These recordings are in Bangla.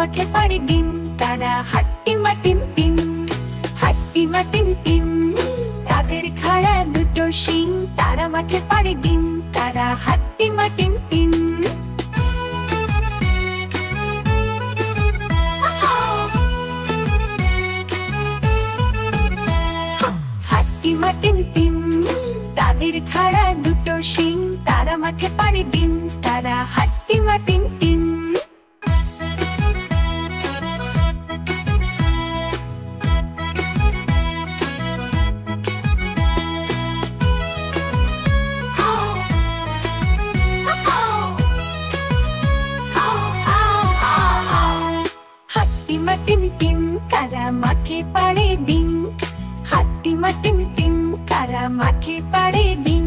মাঠে পাড়ে ডিম, তারা হাট্টিমা টিম টিম, হাট্টিমা টিম টিম। তাদের খাড়া দুটো শিং, তারা মাঠে পাড়ে ডিম, তারা হাট্টিমা টিম টিম। হাট্টিমা টিম টিম, তাদের খাড়া দুটো শিং, তারা মাঠে পাড়ে ডিম, তারা হাট্টিমা টিম টিম। হাট্টিমা টিম টিম, তারা মাঠে পাড়ে ডিম, হাট্টিমা টিম টিম, তারা মাঠে পাড়ে ডিম।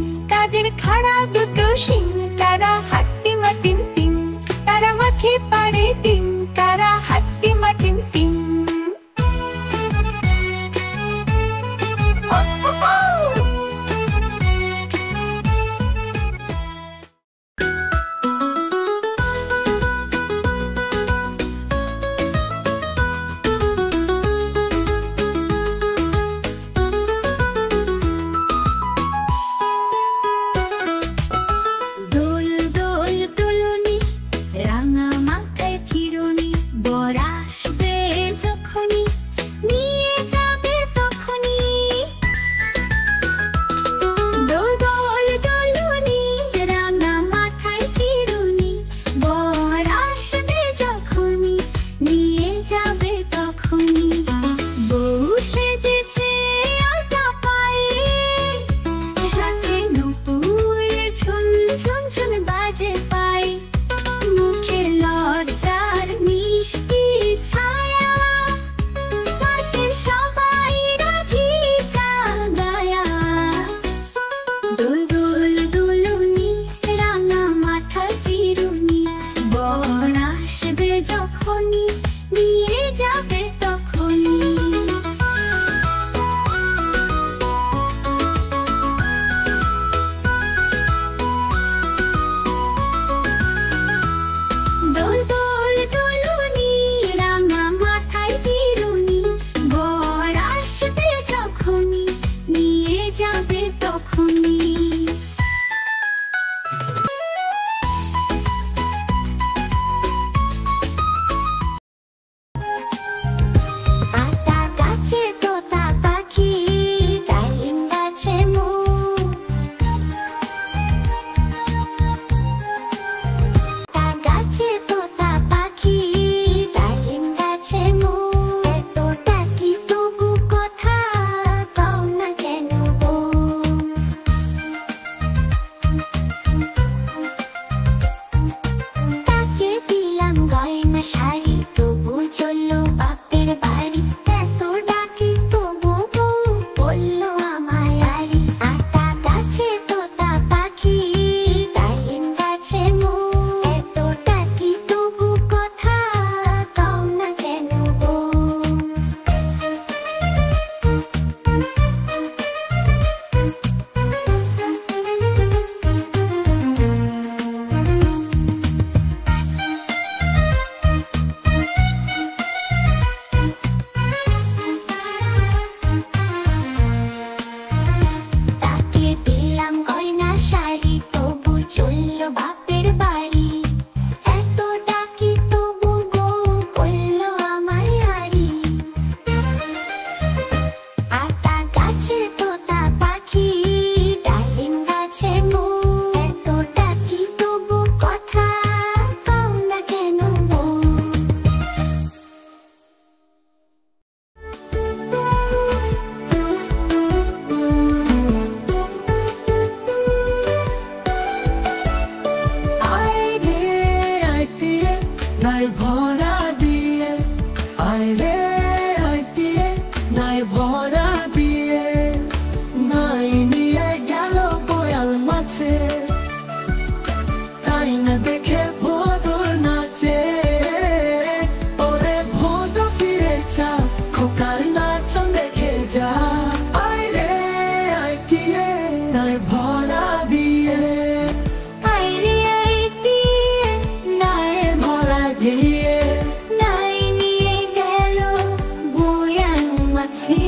আছে,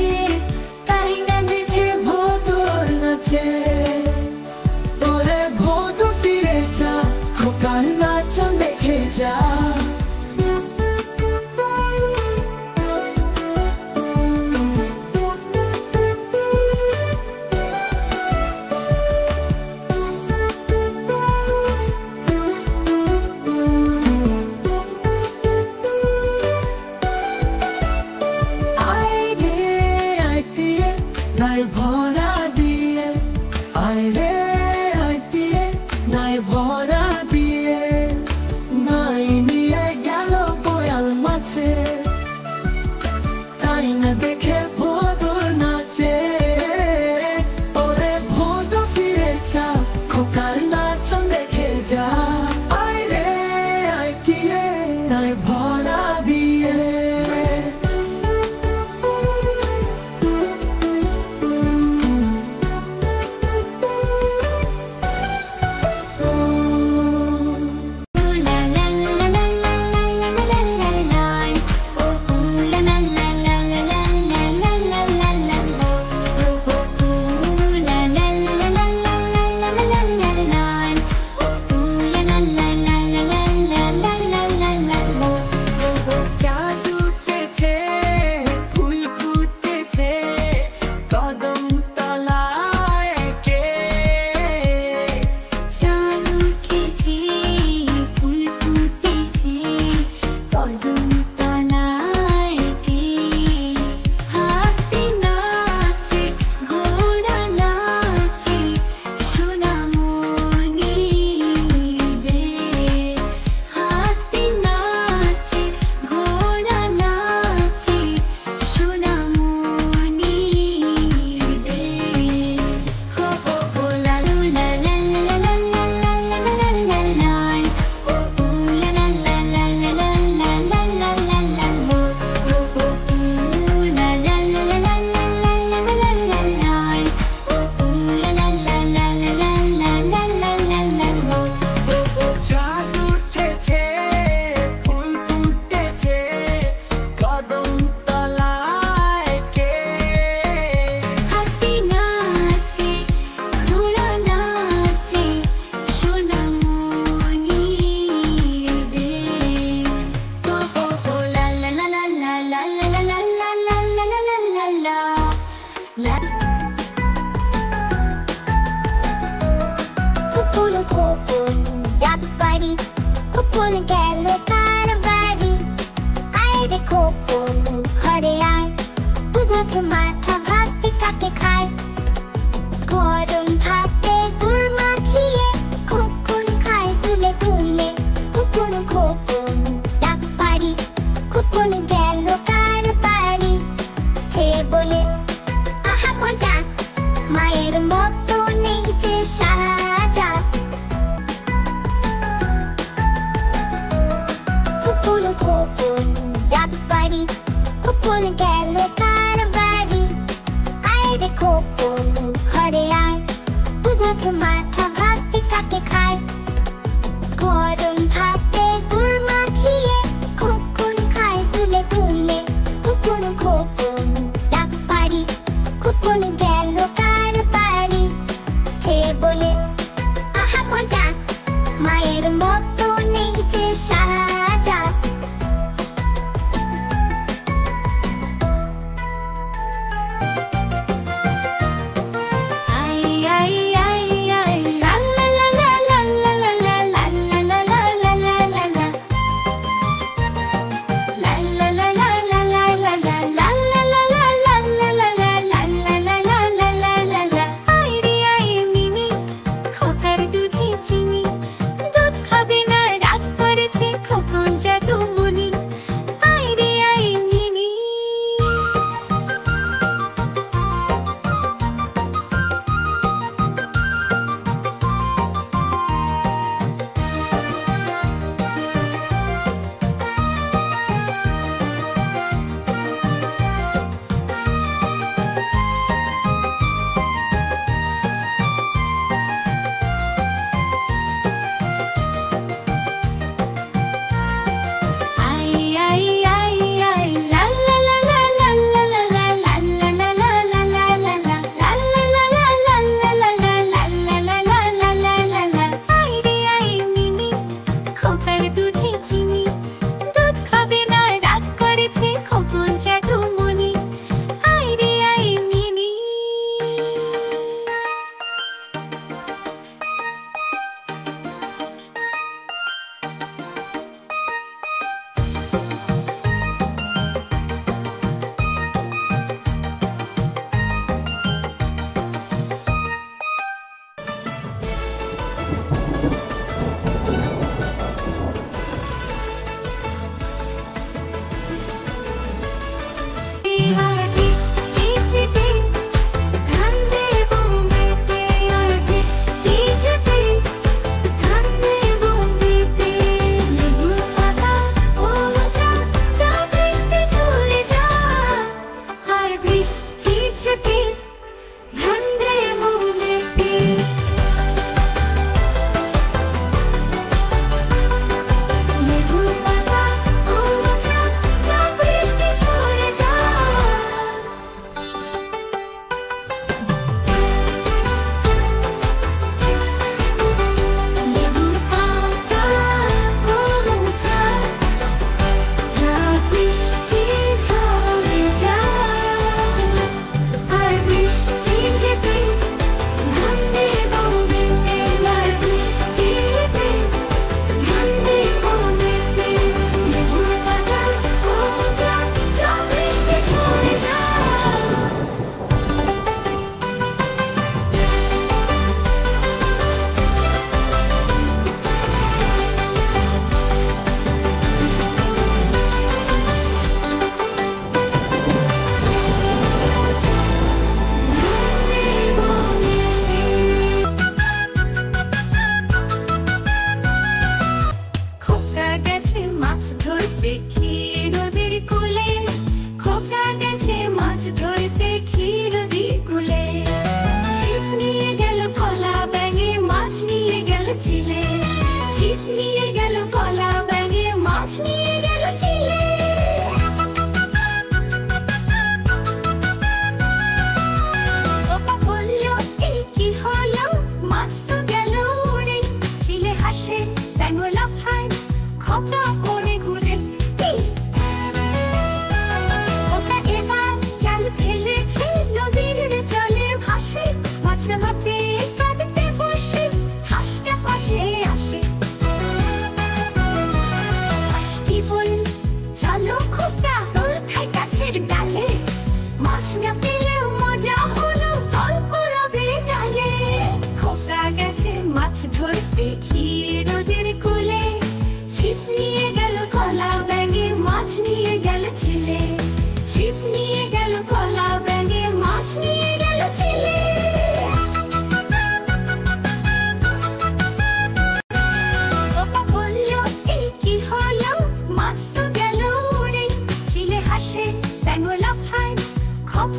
তাই না দেখে ভোদর নাচে। ওরে ভোদর ফিরে যা, খোকার নাচ দেখে যা। নাই ভরা দিয়ে, আয় রে আয় দিয়ে, নাই ভরা দিয়ে, নাই নিয়ে গেল বয়াল মাছে, তাই না দেখে ভোদর নাচে। ওরে ভোদর ফিরে যা, খোকার নাচ দেখে যা। আয় রে আয় দিয়ে, নাই ভরা দিয়ে। কোন গেল কার বাড়ি, আয় রে খোকন ঘরে আয়, দুধ মাথা ভাত কাকে খায়। গরম ভাতে গুড় মাখিয়ে খোকন খায় তুলে তুলে। খোকন খোকন ডাক পারি, খোকন গেল কার বাড়ি। হে বলে আহা মজা, মায়ের মতো নেই যে সাজা। খোকন খোকন ডাক পারি, খোকন গেল কার বাড়ি, আয় রে খোকন ঘরে আয়, দুধ মাথা ভাত কাকে খায়। গরম ভাতে গুড় মাখিয়ে খোকন খায় তুলে তুলে। খোকন খোকন ডাক পারি।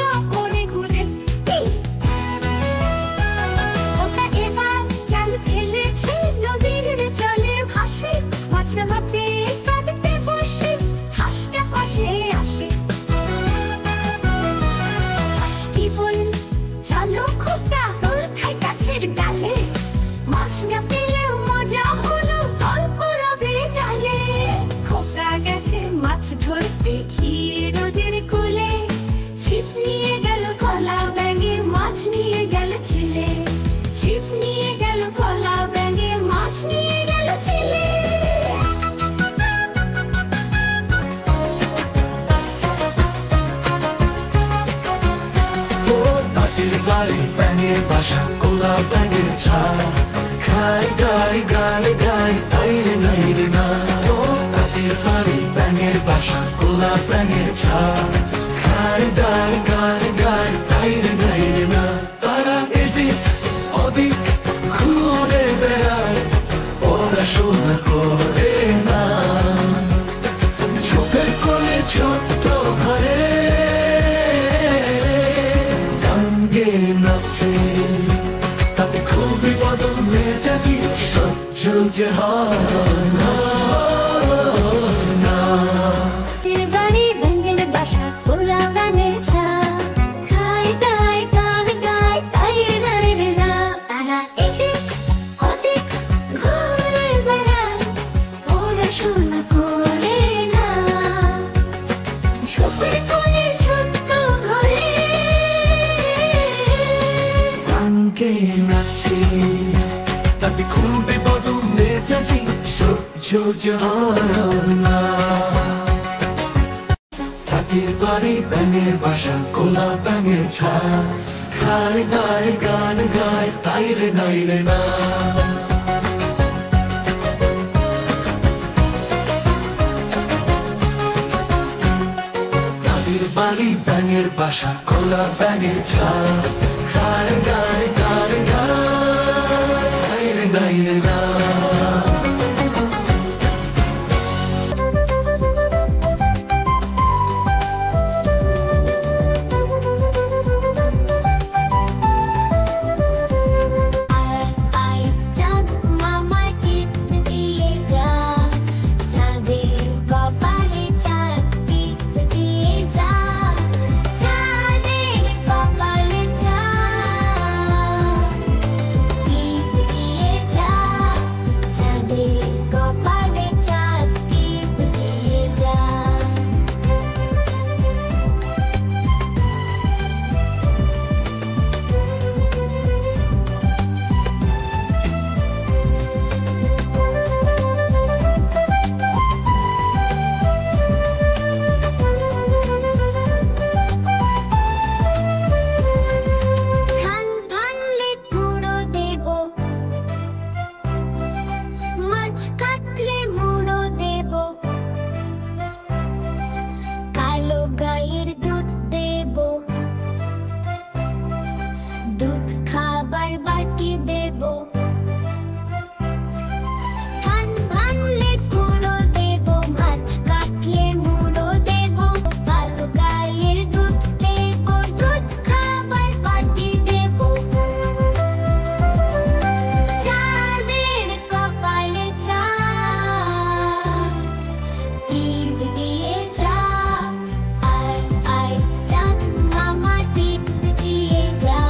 মজা করে ঘুরে ওটা এবার জাল ফেলেছে নদীর জলে ভাসে মাছটা মাপে পানিতে বসে হাঁসটা পাশে আসে হাঁসটি বলল চলো খোকা তোর খাই গাছের ডালে মাছ না পেলেও মজা হলো গল্প রবে গালে খোকা গেছে মাছ ধরতে গিয়ে নদীর কূলে ছিপ নিয়ে গেল কলা ব্যাঙে মাছ নিয়ে গেল ছেলে ছিপ নিয়ে গেল কলা ব্যাঙে মাছ নিয়ে গেল ছেলে তাঁতির বাড়ি ব্যাঙের বাসা কোলা ব্যাঙের ছাড় খাই গাই গাই গাই তাই রে নাই রে না ও তাঁতির বাড়ি ব্যাঙের বাসা কোলা ব্যাঙের ছাড় খাই গাই গাই গাই তাই রে নাই রে না তারা এদিক ওদিক ঘুরে বেড়ায় পড়াশোনা করে না ঝোপের কোলে ছোট্ট ঘরে তাতে খুবই বদল মেজাজি সহ্য যে হয় না তাঁতির বাড়ি ব্যাঙের বাসা কোলা ব্যাঙের ছাড় খাই গাই গান গাই তাই রে নাই রে না তারা এদিক ওদিক ঘুরে বেড়ায় পড়াশোনা করে না ঝোপের কোলে ছোট্ট ঘরে গানকে নাচে তাতে খুবই বদল মেজাজি সহ্য যে হয় না তাঁতির বাড়ি ব্যাঙের বাসা কোলা ব্যাঙের ছাড় খাই গায় গান গায় তাই রে নাই রে না তাঁতির বাড়ি ব্যাঙের বাসা কোলা ব্যাঙের ছাড় খাই গায় গান গায় তাই রে নাই রে না আয় চাঁদ মামা টিপ দিয়ে যা চাঁদের কপালে চাঁদ টিপ দিয়ে যা চাঁদের কপালে চাঁদ টিপ দিয়ে যা চাঁদের কপালে চাঁদ টিপ দিয়ে যা ধান ভাঙলে কুড়ো দেব মাছ কাটলে মুড়ো দেব কালো গাইয়ের দুধ দেব দুধ খাবার বাটি দেব ধান ভাঙলে কুড়ো দেব মাছ কাটলে মুড়ো দেব কালো গাইয়ের দুধ দেব দুধ খাবার বাটি দেব চাঁদের কপালে চাঁদ টিপ দিয়ে যা আয় আয় চাঁদ মামা টিপ দিয়ে যা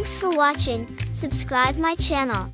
Thanks for watching. Subscribe my channel.